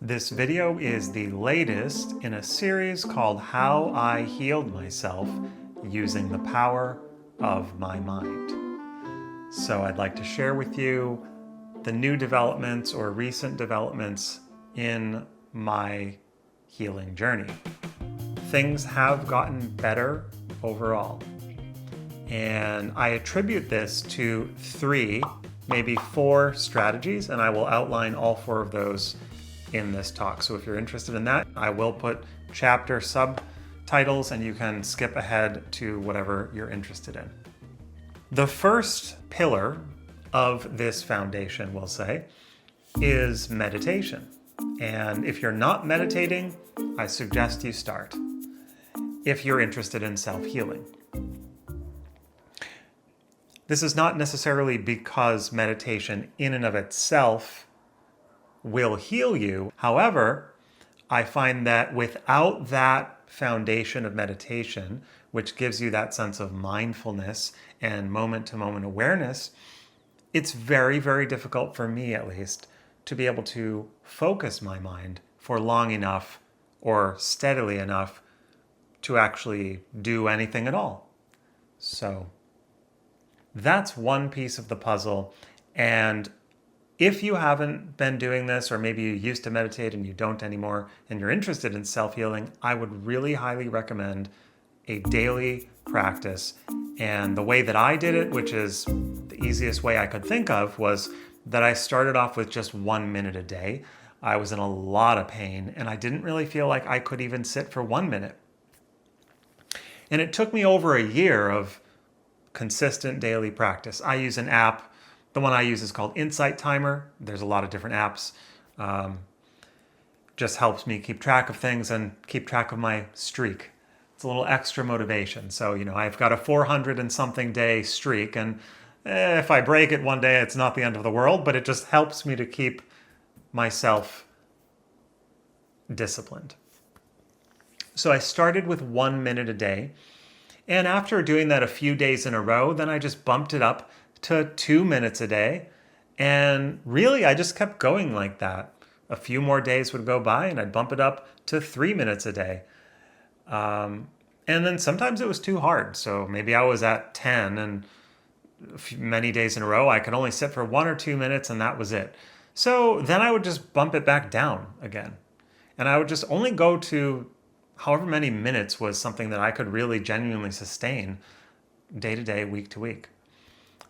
This video is the latest in a series called How I Healed Myself Using the Power of My Mind. So I'd like to share with you the new developments or recent developments in my healing journey. Things have gotten better overall. And I attribute this to 3, maybe 4 strategies, and I will outline all 4 of those in this talk. So if you're interested in that, I will put chapter subtitles and you can skip ahead to whatever you're interested in. The first pillar of this foundation, we'll say, is meditation. And if you're not meditating, I suggest you start if you're interested in self-healing. This is not necessarily because meditation in and of itself will heal you. However, I find that without that foundation of meditation, which gives you that sense of mindfulness and moment-to-moment awareness, it's very, very difficult for me, at least, to be able to focus my mind for long enough or steadily enough to actually do anything at all. So that's one piece of the puzzle. And if you haven't been doing this, or maybe you used to meditate and you don't anymore, and you're interested in self-healing, I would really highly recommend a daily practice. And the way that I did it, which is the easiest way I could think of, was that I started off with just 1 minute a day. I was in a lot of pain, and I didn't really feel like I could even sit for 1 minute. And it took me over a year of consistent daily practice. I use an app. The one I use is called Insight Timer. There's a lot of different apps. Just helps me keep track of things and keep track of my streak. It's a little extra motivation. So, I've got a 400 and something day streak, and if I break it one day, it's not the end of the world, but it just helps me to keep myself disciplined. So I started with 1 minute a day. And after doing that a few days in a row, then I just bumped it up to 2 minutes a day. And really, I just kept going like that. A few more days would go by and I'd bump it up to 3 minutes a day. And then sometimes it was too hard. So maybe I was at 10 and many days in a row, I could only sit for 1 or 2 minutes and that was it. So then I would just bump it back down again. And I would just only go to however many minutes was something that I could really genuinely sustain day to day, week to week.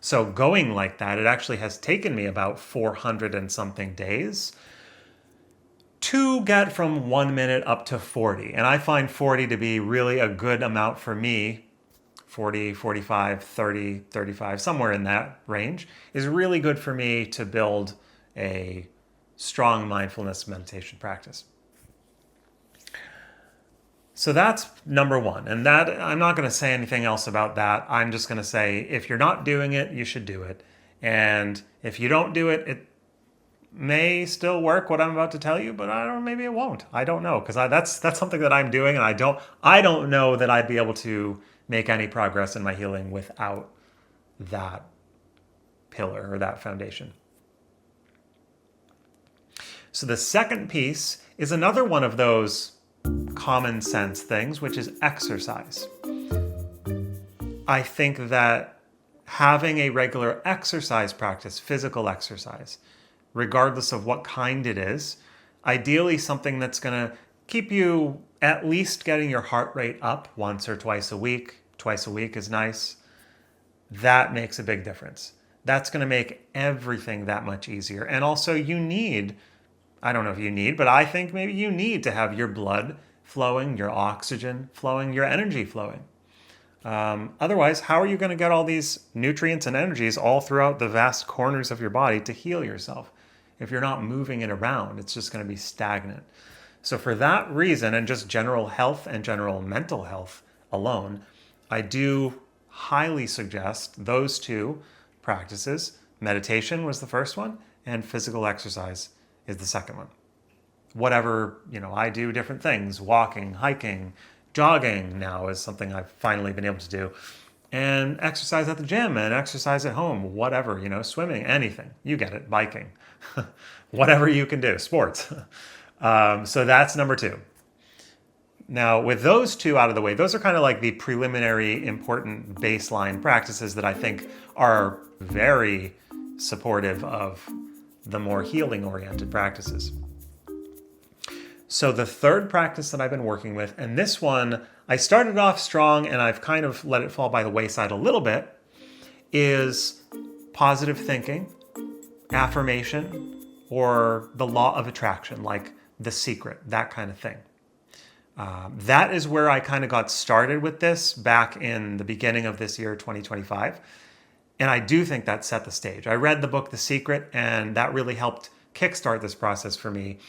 So going like that, it actually has taken me about 400 and something days to get from 1 minute up to 40. And I find 40 to be really a good amount for me. 40, 45, 30, 35, somewhere in that range is really good for me to build a strong mindfulness meditation practice. So that's number 1. And that I'm not going to say anything else about that. I'm just going to say if you're not doing it, you should do it. And if you don't do it, it may still work what I'm about to tell you, but maybe it won't. I don't know, because that's something that I'm doing, and I don't know that I'd be able to make any progress in my healing without that pillar or that foundation. So the second piece is another one of those common sense things, which is exercise. I think that having a regular exercise practice, physical exercise, regardless of what kind it is, ideally something that's going to keep you at least getting your heart rate up once or twice a week. Twice a week is nice. That makes a big difference. That's going to make everything that much easier. And also I don't know if you need, but I think maybe you need to have your blood flowing, your oxygen flowing, your energy flowing. Otherwise, how are you going to get all these nutrients and energies all throughout the vast corners of your body to heal yourself? If you're not moving it around, it's just going to be stagnant. So for that reason, and just general health and general mental health alone, I do highly suggest those 2 practices. Meditation was the first one, and physical exercise is the second one. Whatever, I do different things. Walking, hiking, jogging now is something I've finally been able to do. And exercise at the gym and exercise at home, whatever, swimming, anything. You get it, biking, whatever you can do, sports. So that's number 2. Now, with those 2 out of the way, those are kind of like the preliminary important baseline practices that I think are very supportive of the more healing-oriented practices. So the third practice that I've been working with, and this one, I started off strong and I've kind of let it fall by the wayside a little bit, is positive thinking, affirmation, or the law of attraction, like The Secret, that kind of thing. That is where I kind of got started with this back in the beginning of this year, 2025. And I do think that set the stage. I read the book, The Secret, and that really helped kickstart this process for me.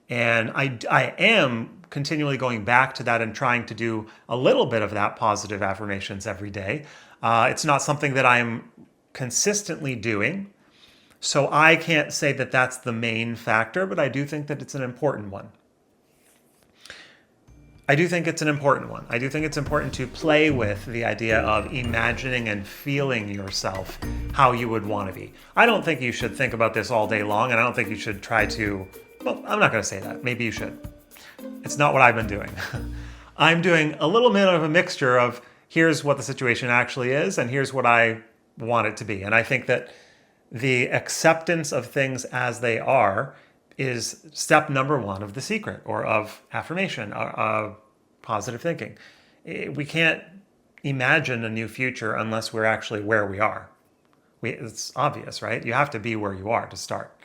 And I am continually going back to that and trying to do a little bit of that positive affirmations every day. It's not something that I'm consistently doing. So I can't say that that's the main factor, but I do think that it's an important one. I do think it's important to play with the idea of imagining and feeling yourself how you would want to be. I don't think you should think about this all day long, and I don't think you should try to, well, I'm not going to say that. Maybe you should. It's not what I've been doing. I'm doing a little bit of a mixture of here's what the situation actually is, and here's what I want it to be. And I think that the acceptance of things as they are is step number 1 of The Secret, or of affirmation, or of positive thinking. We can't imagine a new future unless we're actually where we are. It's obvious, right? You have to be where you are to start.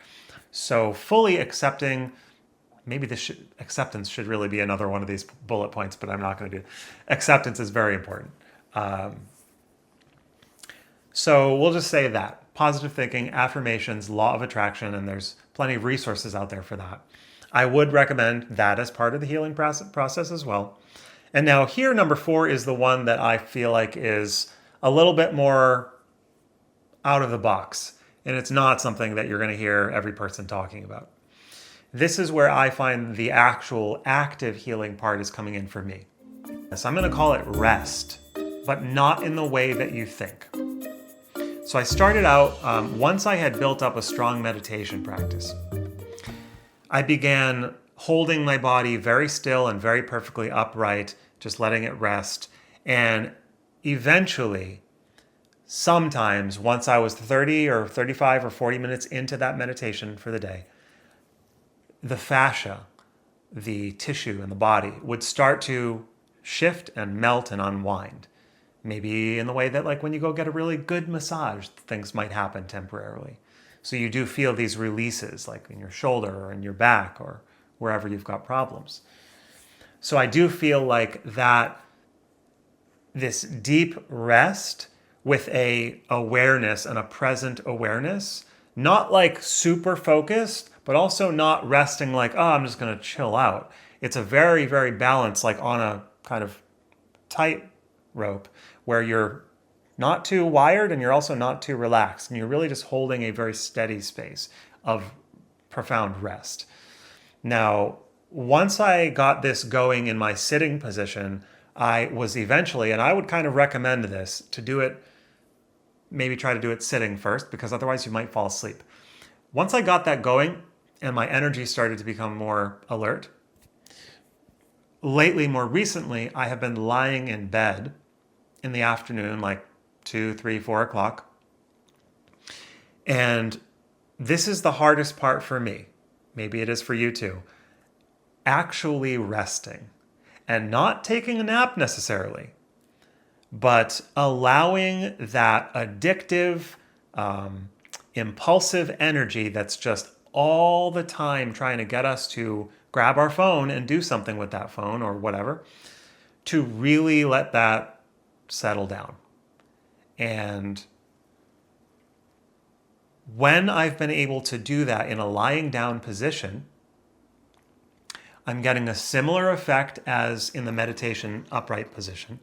So fully accepting, maybe acceptance should really be another one of these bullet points, but I'm not going to do it. Acceptance is very important. So we'll just say that. Positive thinking, affirmations, law of attraction, and there's plenty of resources out there for that. I would recommend that as part of the healing process as well. And now here, number 4 is the one that I feel like is a little bit more out of the box. And it's not something that you're going to hear every person talking about. This is where I find the actual active healing part is coming in for me. So I'm going to call it rest, but not in the way that you think. So I started out, once I had built up a strong meditation practice, I began holding my body very still and very perfectly upright, just letting it rest. And eventually, sometimes once I was 30 or 35 or 40 minutes into that meditation for the day, the fascia, the tissue in the body, would start to shift and melt and unwind. Maybe in the way that, like, when you go get a really good massage, things might happen temporarily. So you do feel these releases, like in your shoulder or in your back or wherever you've got problems. So I do feel like that this deep rest with a awareness and a present awareness, not like super focused, but also not resting like, oh, I'm just going to chill out. It's a very, very balanced, like on a kind of tight rope, where you're not too wired and you're also not too relaxed. And you're really just holding a very steady space of profound rest. Now, once I got this going in my sitting position, I was eventually, and I would kind of recommend this, to do it, maybe try to do it sitting first, because otherwise you might fall asleep. Once I got that going and my energy started to become more alert, lately, more recently, I have been lying in bed in the afternoon, like 2, 3, 4 o'clock. And this is the hardest part for me. Maybe it is for you too. Actually resting and not taking a nap necessarily, but allowing that addictive, impulsive energy that's just all the time trying to get us to grab our phone and do something with that phone or whatever, to really let that settle down. And when I've been able to do that in a lying down position, I'm getting a similar effect as in the meditation upright position.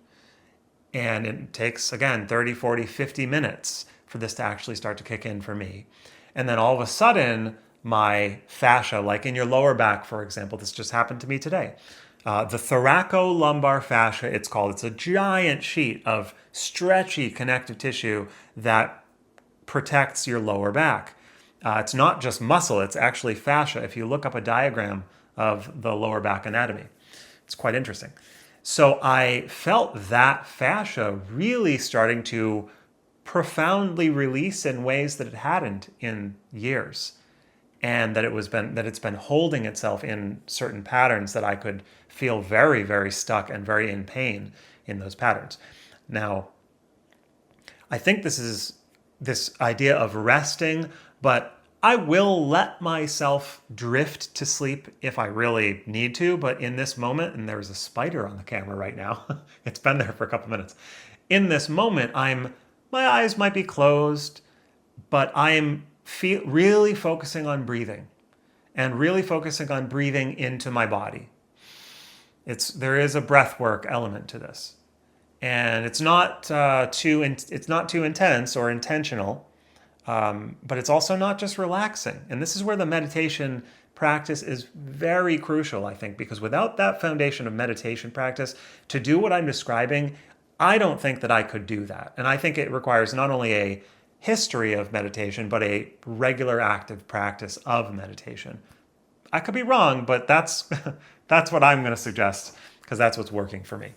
And it takes, again, 30, 40, 50 minutes for this to actually start to kick in for me. And then all of a sudden, my fascia, like in your lower back, for example, this just happened to me today. The thoracolumbar fascia, it's called. It's a giant sheet of stretchy connective tissue that protects your lower back. It's not just muscle, it's actually fascia. If you look up a diagram of the lower back anatomy. It's quite interesting. So I felt that fascia really starting to profoundly release in ways that it hadn't in years, and that it's been holding itself in certain patterns that I could feel very, very stuck and very in pain in those patterns. Now, I think this is this idea of resting, but I will let myself drift to sleep if I really need to. But in this moment, and there's a spider on the camera right now, it's been there for a couple minutes. In this moment, my eyes might be closed, but I am really focusing on breathing, and really focusing on breathing into my body. There is a breath work element to this, and it's not too intense or intentional, but it's also not just relaxing. And this is where the meditation practice is very crucial, I think, because without that foundation of meditation practice to do what I'm describing, I don't think that I could do that. And I think it requires not only a history of meditation, but a regular active practice of meditation. I could be wrong, but that's what I'm going to suggest, because that's what's working for me.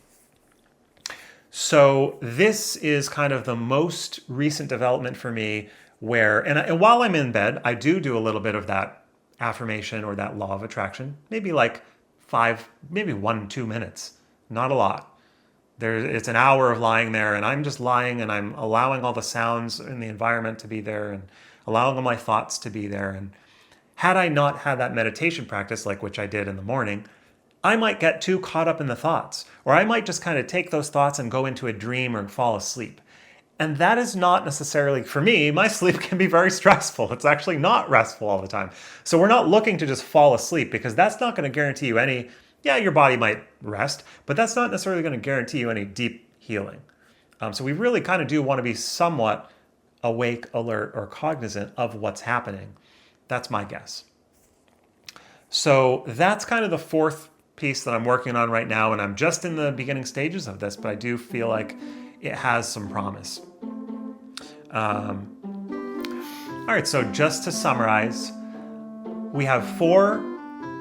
So this is kind of the most recent development for me where, and while I'm in bed, I do a little bit of that affirmation or that law of attraction, maybe like 1-2 minutes, not a lot. It's an hour of lying there, and I'm just lying, and I'm allowing all the sounds in the environment to be there, and allowing all my thoughts to be there. And had I not had that meditation practice, like which I did in the morning, I might get too caught up in the thoughts, or I might just kind of take those thoughts and go into a dream or fall asleep. And that is not necessarily, for me, my sleep can be very stressful. It's actually not restful all the time. So we're not looking to just fall asleep, because that's not going to guarantee you any, yeah, your body might rest, but that's not necessarily going to guarantee you any deep healing. So we really kind of do want to be somewhat awake, alert, or cognizant of what's happening. That's my guess. So that's kind of the fourth piece that I'm working on right now, and I'm just in the beginning stages of this, but I do feel like it has some promise. All right, so just to summarize, we have 4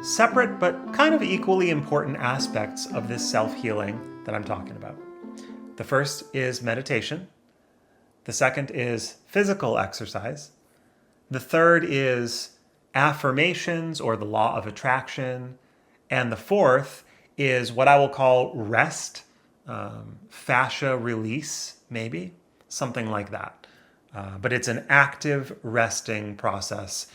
separate but kind of equally important aspects of this self-healing that I'm talking about. The first is meditation. The second is physical exercise. The third is affirmations or the law of attraction. And the fourth is what I will call rest, fascia release, maybe, something like that. But it's an active resting process,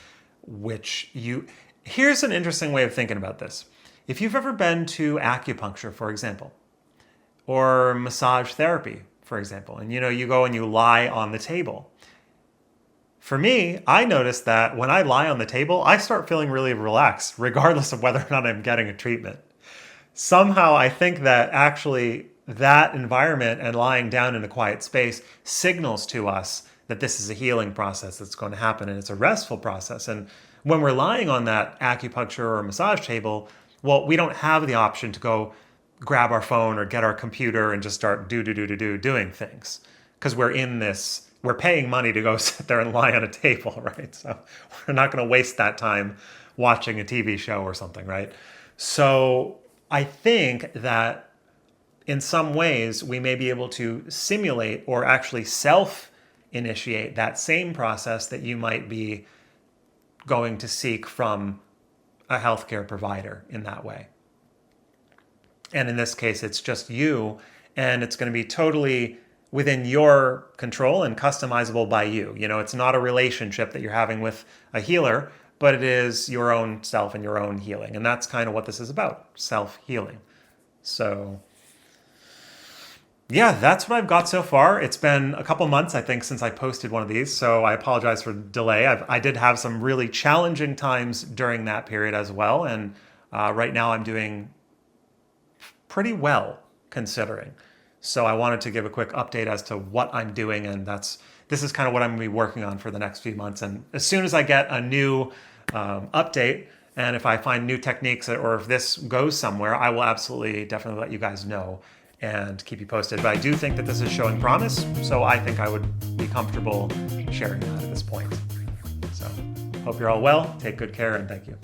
here's an interesting way of thinking about this. If you've ever been to acupuncture, for example, or massage therapy, for example, and you go and you lie on the table. For me, I notice that when I lie on the table, I start feeling really relaxed, regardless of whether or not I'm getting a treatment. Somehow I think that actually that environment and lying down in a quiet space signals to us that this is a healing process that's going to happen, and it's a restful process. And when we're lying on that acupuncture or massage table, well, we don't have the option to go grab our phone or get our computer and just start doing things, because we're paying money to go sit there and lie on a table, right? So we're not going to waste that time watching a TV show or something, right? So I think that in some ways we may be able to simulate or actually self-initiate that same process that you might be going to seek from a healthcare provider in that way. And in this case, it's just you, and it's going to be totally within your control and customizable by you. It's not a relationship that you're having with a healer, but it is your own self and your own healing. And that's kind of what this is about, self-healing. So yeah, that's what I've got so far. It's been a couple months, I think, since I posted one of these, so I apologize for the delay. I did have some really challenging times during that period as well, and right now I'm doing pretty well, considering. So I wanted to give a quick update as to what I'm doing, and this is kind of what I'm going to be working on for the next few months. And as soon as I get a new update, and if I find new techniques or if this goes somewhere, I will absolutely, definitely let you guys know and keep you posted. But I do think that this is showing promise, so I think I would be comfortable sharing that at this point. So hope you're all well, take good care, and thank you.